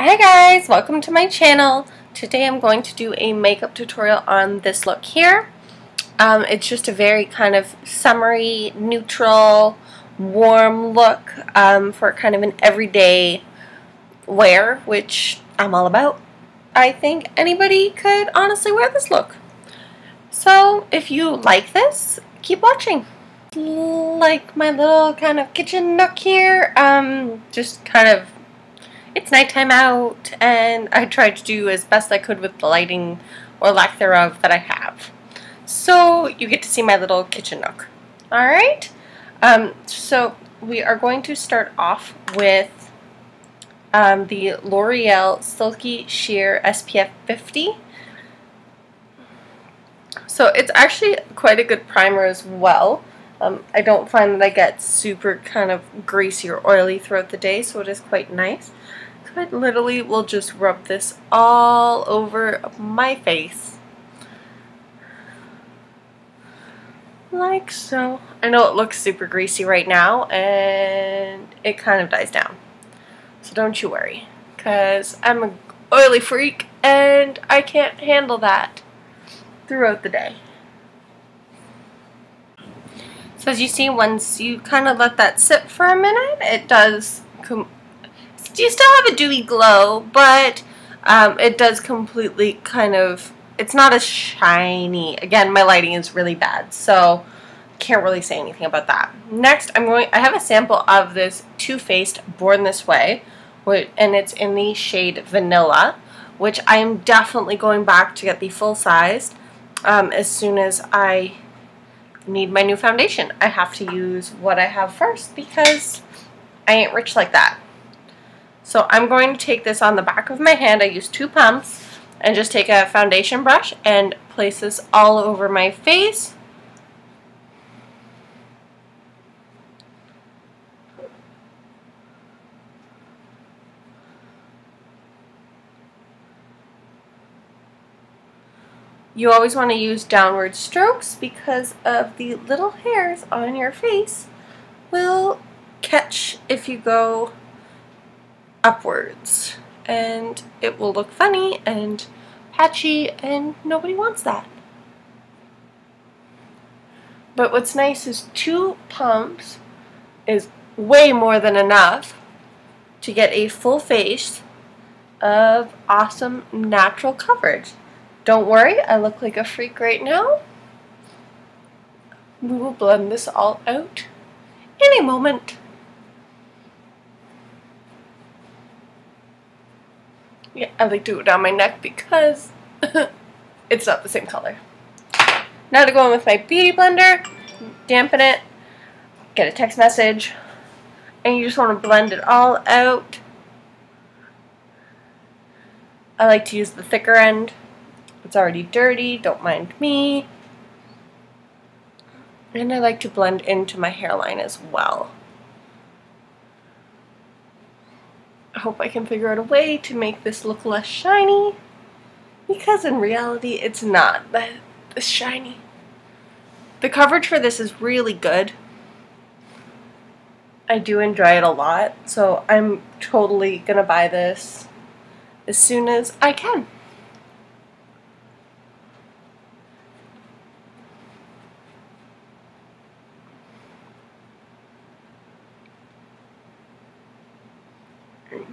Hi guys, welcome to my channel. Today I'm going to do a makeup tutorial on this look here. It's just a very kind of summery, neutral, warm look for kind of an everyday wear, which I'm all about. I think anybody could honestly wear this look. So if you like this, keep watching. Like my little kind of kitchen nook here, just kind of, it's nighttime out, and I tried to do as best I could with the lighting, or lack thereof, that I have. So you get to see my little kitchen nook. Alright, so we are going to start off with the L'Oreal Silky Sheer SPF 50. So it's actually quite a good primer as well. I don't find that I get super kind of greasy or oily throughout the day, so it is quite nice. I literally will just rub this all over my face. Like so. I know it looks super greasy right now, and it kind of dies down. So don't you worry, because I'm an oily freak, and I can't handle that throughout the day. So as you see, once you kind of let that sit for a minute, it does you still have a dewy glow, but it does completely kind of, it's not as shiny. Again, my lighting is really bad, so can't really say anything about that. Next, I have a sample of this Too Faced Born This Way, and it's in the shade Vanilla, which I am definitely going back to get the full size as soon as I need my new foundation. I have to use what I have first because I ain't rich like that. So I'm going to take this on the back of my hand. I use 2 pumps and just take a foundation brush and place this all over my face. You always want to use downward strokes because of the little hairs on your face will catch if you go upwards, and it will look funny and patchy, and nobody wants that. But what's nice is 2 pumps is way more than enough to get a full face of awesome natural coverage. Don't worry, I look like a freak right now. We will blend this all out in a moment. Yeah, I like to do it down my neck because it's not the same color. Now to go in with my beauty blender, dampen it, get a text message, and you just want to blend it all out. I like to use the thicker end. It's already dirty, don't mind me. And I like to blend into my hairline as well. I hope I can figure out a way to make this look less shiny, because in reality it's not that shiny. The coverage for this is really good. I do enjoy it a lot, so I'm totally gonna buy this as soon as I can.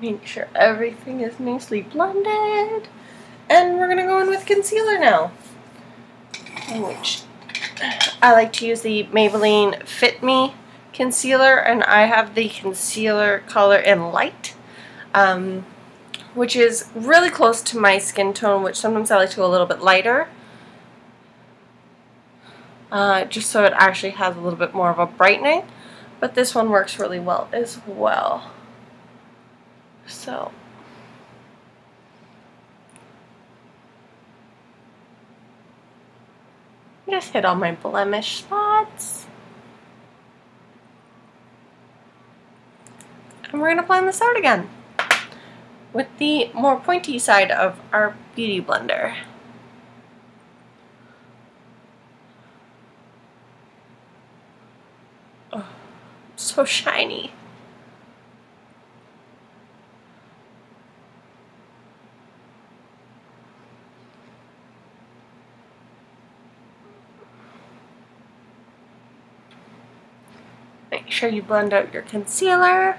Make sure everything is nicely blended. And we're going to go in with concealer now, which I like to use the Maybelline Fit Me concealer, and I have the concealer color in Light, which is really close to my skin tone, which sometimes I like to go a little bit lighter, just so it actually has a little bit more of a brightening, but this one works really well as well. So just hit all my blemish spots. And we're going to blend this out again with the more pointy side of our beauty blender. Oh, so shiny. sure you blend out your concealer.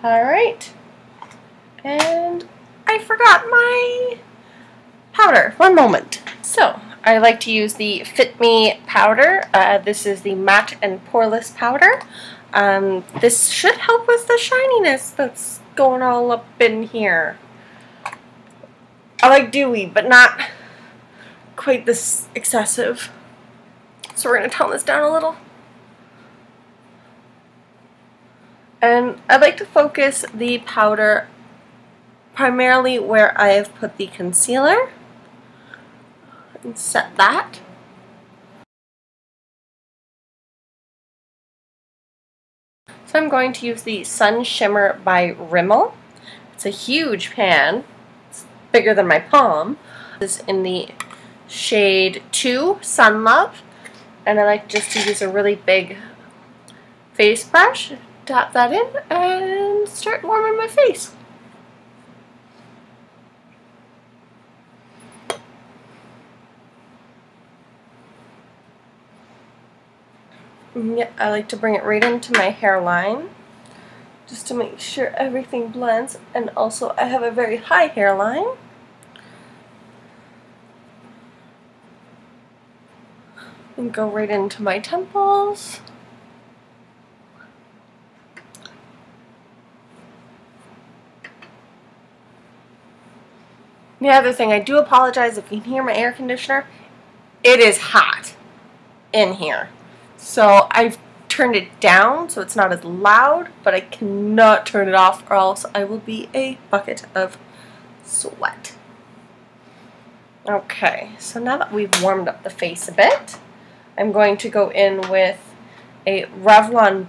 Alright, and I forgot my powder. One moment. So, I like to use the Fit Me powder. This is the Matte and Poreless powder. This should help with the shininess that's going all up in here. I like dewy, but not quite this excessive. So we're going to tone this down a little. And I like to focus the powder primarily where I have put the concealer and set that. So I'm going to use the Sun Shimmer by Rimmel. It's a huge pan. It's bigger than my palm. This is in the shade 2, Sun Love. And I like just to use a really big face brush. Tap that in and start warming my face. Yeah, I like to bring it right into my hairline just to make sure everything blends, and also I have a very high hairline. And go right into my temples. The other thing, I do apologize if you can hear my air conditioner. It is hot in here. So I've turned it down so it's not as loud, but I cannot turn it off or else I will be a bucket of sweat. Okay, so now that we've warmed up the face a bit, I'm going to go in with a Revlon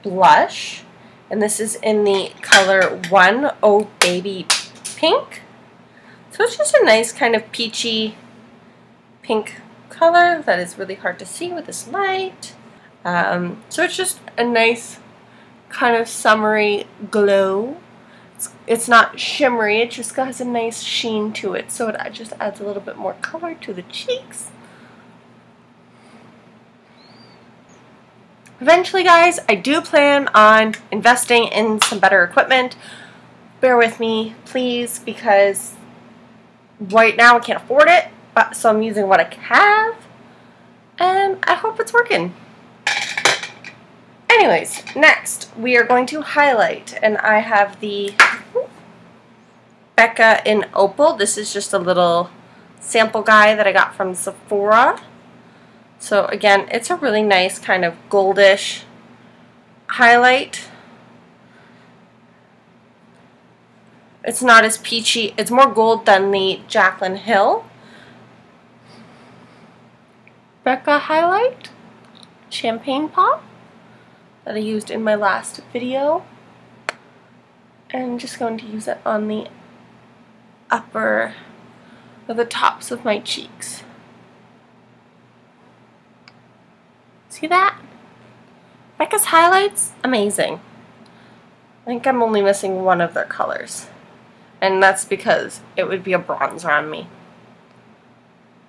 blush, and this is in the color 1 Oh Baby Pink. So it's just a nice kind of peachy pink color that is really hard to see with this light. So it's just a nice kind of summery glow. It's not shimmery, it just has a nice sheen to it, so it just adds a little bit more color to the cheeks. Eventually, guys, I do plan on investing in some better equipment. Bear with me, please, because right now I can't afford it, so I'm using what I have, and I hope it's working. Anyways, next we are going to highlight, and I have the Becca in Opal. This is just a little sample guide that I got from Sephora. So again, it's a really nice kind of goldish highlight. It's not as peachy. It's more gold than the Jaclyn Hill Becca highlight, Champagne Pop, that I used in my last video. And I'm just going to use it on the upper, or the tops of my cheeks. See that? Becca's highlights, amazing. I think I'm only missing one of their colors. And that's because it would be a bronzer on me.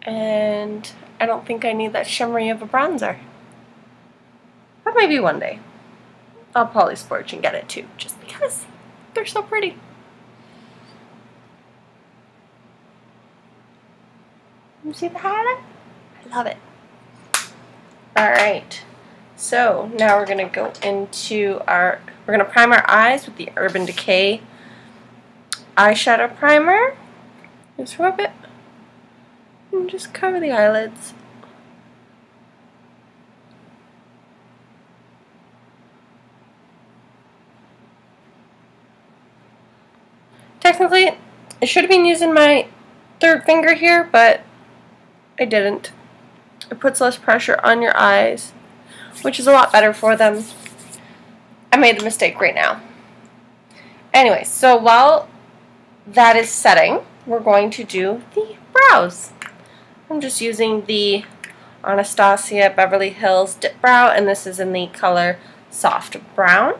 And I don't think I need that shimmery of a bronzer. But maybe one day. I'll probably splurge and get it too, just because they're so pretty. You see the highlight? I love it. Alright, so now we're going to go into we're going to prime our eyes with the Urban Decay eyeshadow primer. Just rub it and just cover the eyelids. Technically, I should have been using my third finger here, but I didn't. It puts less pressure on your eyes, which is a lot better for them. I made the mistake right now. Anyway, so while that is setting, we're going to do the brows. I'm just using the Anastasia Beverly Hills Dipbrow, and this is in the color Soft Brown.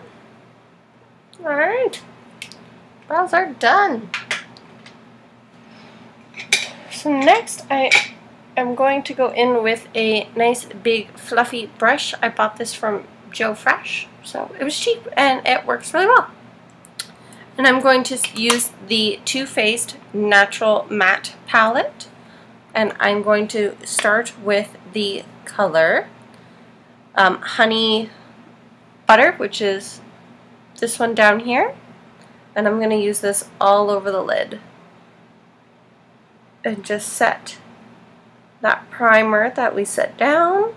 Alright. brows are done. So next I am going to go in with a nice big fluffy brush. I bought this from Joe Fresh, so it was cheap and it works really well. And I'm going to use the Too Faced Natural Matte palette, and I'm going to start with the color Honey Butter, which is this one down here, and I'm going to use this all over the lid and just set that primer that we set down.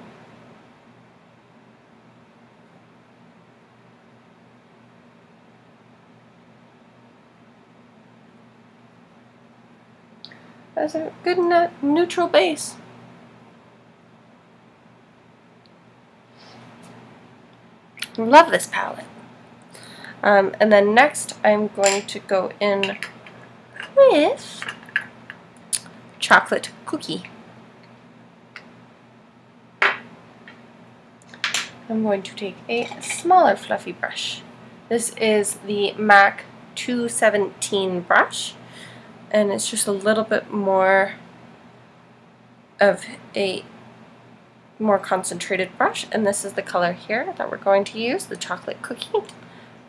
As a good neutral base. Love this palette. And then next I'm going to go in with Chocolate Cookie. I'm going to take a smaller fluffy brush. This is the MAC 217 brush, and it's just a little bit more of a more concentrated brush, and this is the color here that we're going to use, the Chocolate Cookie.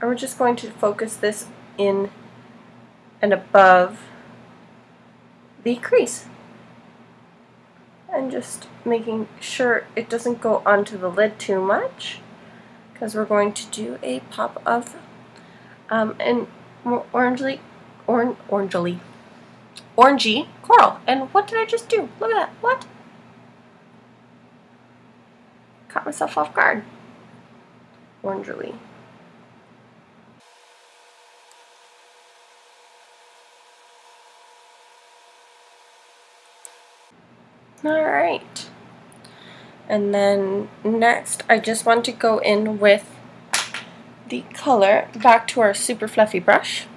And we're just going to focus this in and above the crease, and just making sure it doesn't go onto the lid too much, because we're going to do a pop of an orangey coral. And what did I just do? Look at that. What? Caught myself off guard. Orangey. Alright. And then next I just want to go in with the color back to our super fluffy brush.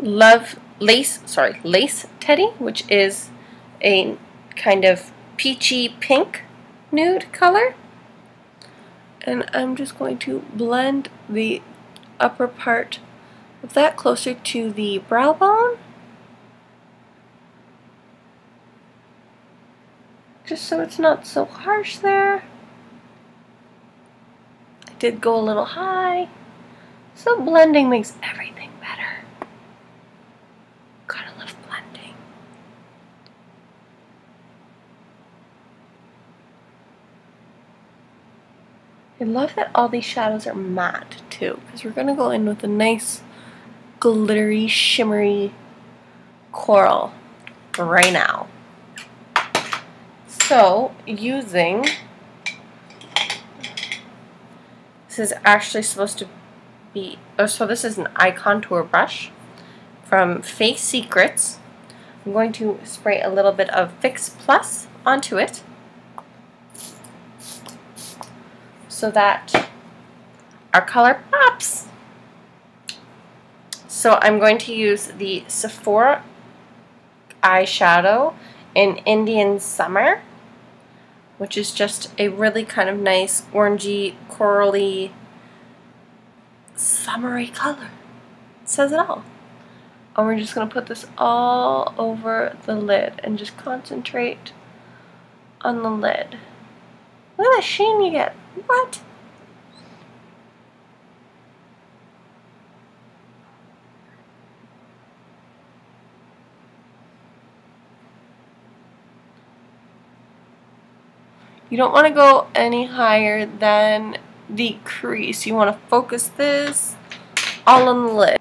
Lace Teddy, which is a kind of peachy pink nude color. And I'm just going to blend the upper part of that closer to the brow bone, just so it's not so harsh there. I did go a little high, so blending makes everything better. Gotta love blending. I love that all these shadows are matte too, because we're gonna go in with a nice glittery, shimmery coral right now. So, using, this is actually supposed to be, so this is an eye contour brush from Face Secrets. I'm going to spray a little bit of Fix Plus onto it, so that our color pops. So I'm going to use the Sephora eyeshadow in Indian Summer, which is just a really kind of nice orangey, corally, summery color. It says it all. And we're just going to put this all over the lid and just concentrate on the lid. Look at that sheen you get. What? You don't want to go any higher than the crease. You want to focus this all on the lid.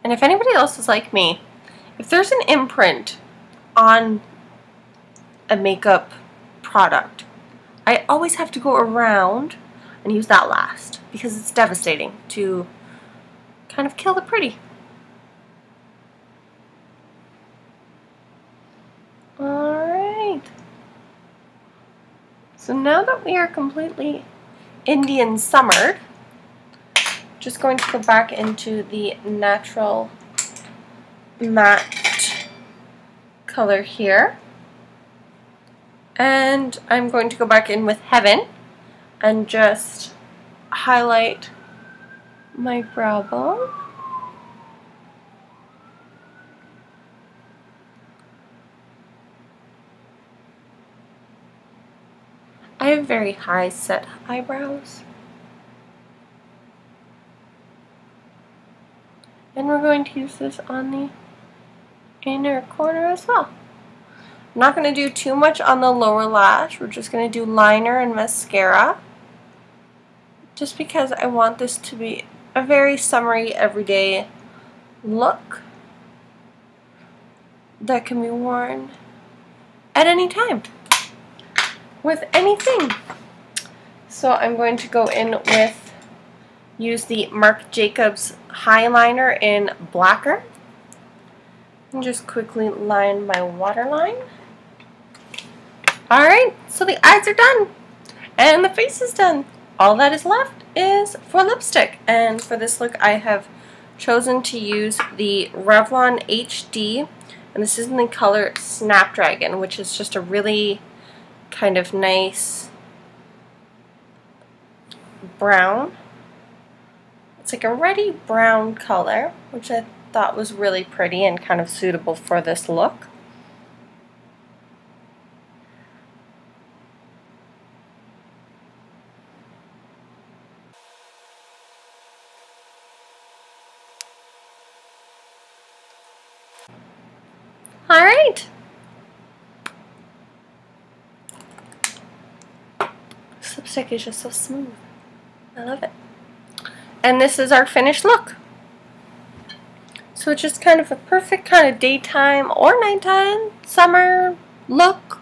And if anybody else is like me, if there's an imprint on a makeup product, I always have to go around and use that last, because it's devastating to kind of kill the pretty. Alright. So now that we are completely Indian summered, just going to go back into the natural matte color here. And I'm going to go back in with Heaven and just highlight my brow bone. I have very high set eyebrows. And we're going to use this on the inner corner as well. I'm not going to do too much on the lower lash. We're just going to do liner and mascara. Just because I want this to be a very summery, everyday look that can be worn at any time with anything. So I'm going to go in with, use the Marc Jacobs Highliner in Blacquer. And just quickly line my waterline. Alright, so the eyes are done. And the face is done. All that is left is for lipstick. And for this look I have chosen to use the Revlon HD. And this is in the color Snapdragon, which is just a really kind of nice brown. It's like a reddy brown color, which I thought was really pretty and kind of suitable for this look. Alright. This lipstick is just so smooth. I love it. And this is our finished look. So it's just kind of a perfect kind of daytime or nighttime summer look.